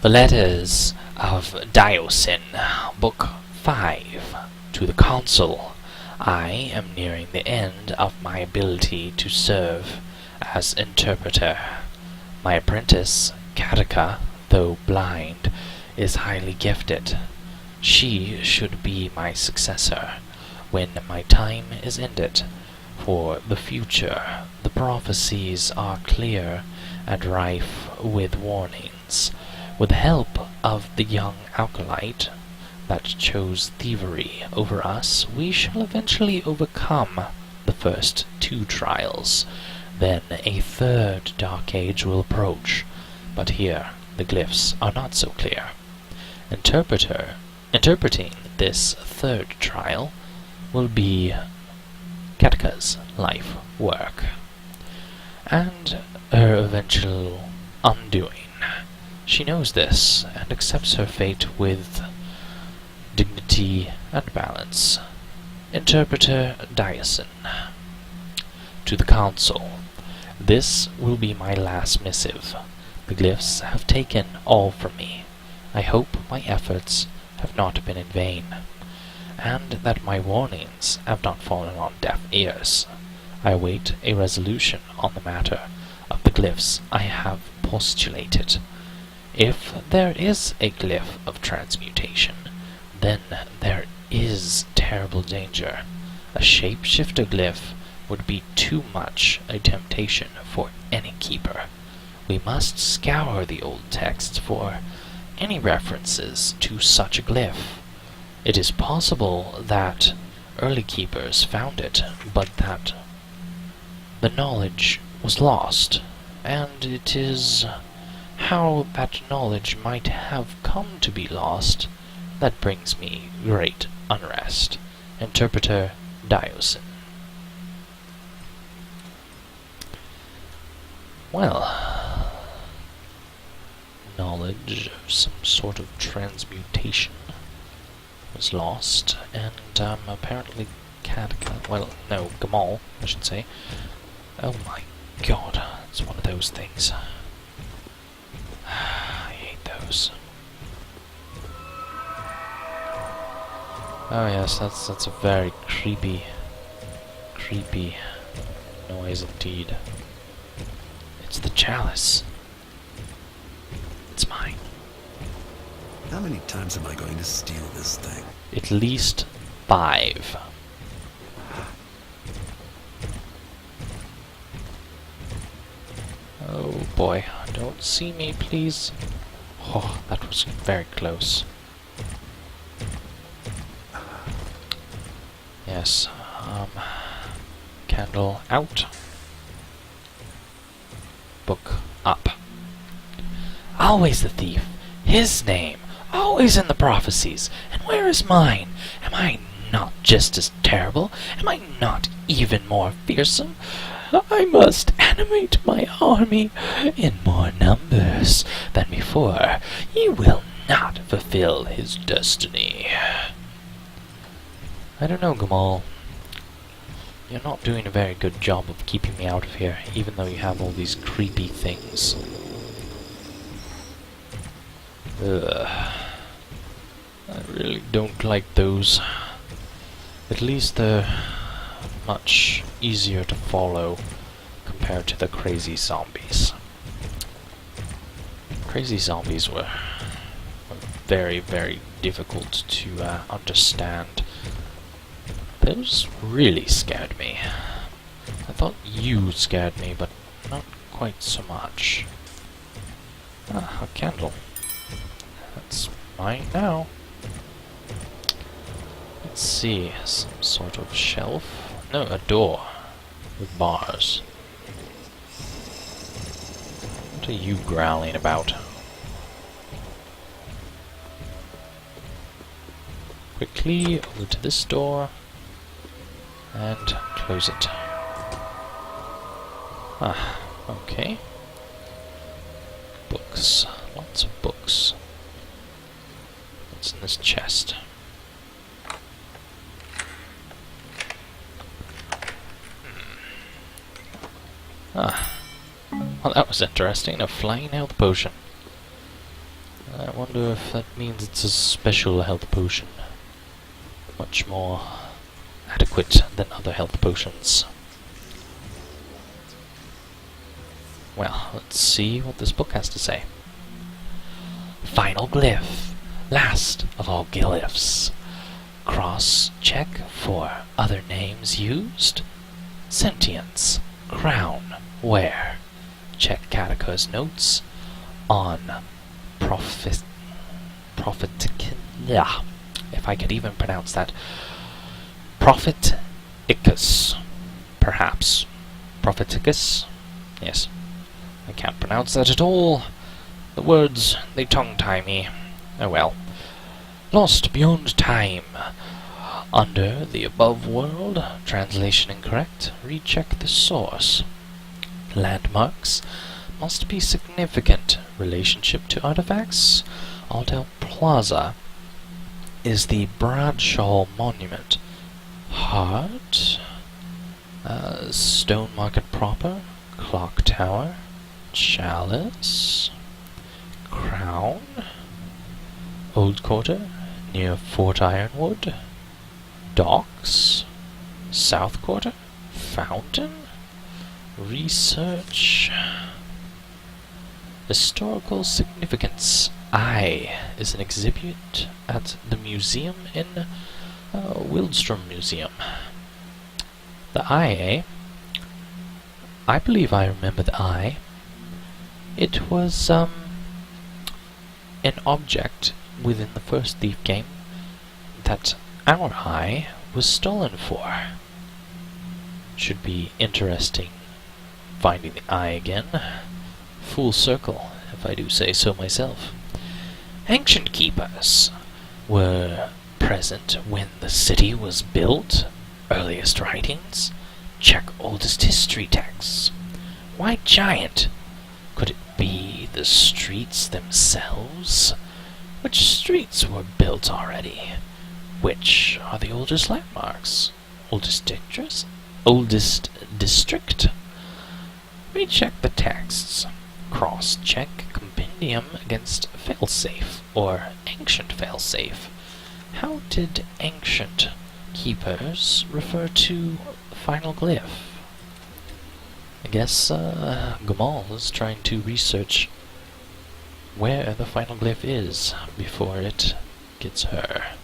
The Letters of Diocin, Book 5, to the Council. I am nearing the end of my ability to serve as interpreter. My apprentice, Katika, though blind, is highly gifted. She should be my successor when my time is ended. For the future, the prophecies are clear and rife with warnings. With the help of the young acolyte that chose thievery over us, we shall eventually overcome the first 2 trials. Then a 3rd dark age will approach, but here the glyphs are not so clear. Interpreting this 3rd trial will be Katika's life work, and her eventual undoing. She knows this, and accepts her fate with dignity and balance. Interpreter Diocin. To the Council. This will be my last missive. The glyphs have taken all from me. I hope my efforts have not been in vain, and that my warnings have not fallen on deaf ears. I await a resolution on the matter of the glyphs I have postulated. If there is a glyph of transmutation, then there is terrible danger. A shapeshifter glyph would be too much a temptation for any keeper. We must scour the old texts for any references to such a glyph. It is possible that early keepers found it, but that the knowledge was lost, and it is how that knowledge might have come to be lost that brings me great unrest. Interpreter Diocin. Well, knowledge of some sort of transmutation was lost, and apparently Katika, well, no, Gamal, I should say. Oh my god, it's one of those things. I hate those. Oh yes, that's a very creepy noise indeed. It's the chalice. It's mine. How many times am I going to steal this thing? At least 5. Oh boy, don't see me, please. Oh, that was very close. Yes, candle out. Book up. Always the thief. His name. Always in the prophecies. And where is mine? Am I not just as terrible? Am I not even more fearsome? I must animate my army in more numbers than before. He will not fulfill his destiny. I don't know, Gamal. You're not doing a very good job of keeping me out of here, even though you have all these creepy things. Ugh. I really don't like those. At least they're much easier to follow compared to the crazy zombies. Crazy zombies were very, very difficult to understand. Those really scared me. I thought you scared me, but not quite so much. Ah, a candle. That's mine now. Let's see, some sort of shelf? No, a door with bars. What are you growling about? Quickly over to this door and close it. Ah, okay. Books. Lots of books. What's in this chest? Ah. Well, that was interesting. A flying health potion. I wonder if that means it's a special health potion. Much more adequate than other health potions. Well, let's see what this book has to say. Final glyph. Last of all glyphs. Cross-check for other names used. Sentience. Crown. Where? Check Kataka's notes on yeah, if I could even pronounce that. Propheticus. Perhaps. Propheticus? Yes. I can't pronounce that at all. The words, they tongue-tie me. Oh well. Lost beyond time. Under the above world, translation incorrect, recheck the source. Landmarks must be significant. Relationship to artifacts. Aldel Plaza is the Bradshaw Monument. Heart. Stone Market proper. Clock Tower. Chalice. Crown. Old Quarter, near Fort Ironwood. Docks. South Quarter. Fountain. Research. Historical significance. I is an exhibit at the museum in Wildstrom Museum. The eye, eh? I believe I remember the eye. It was an object within the first Thief game that our eye was stolen for. Should be interesting finding the eye again. Full circle, if I do say so myself. Ancient keepers were present when the city was built. Earliest writings. Check oldest history texts. White Giant. Could it be the streets themselves? Which streets were built already? Which are the oldest landmarks? Oldest district? Recheck the texts. Cross-check compendium against failsafe, or ancient failsafe. How did ancient keepers refer to final glyph? I guess Gamal is trying to research where the final glyph is before it gets her.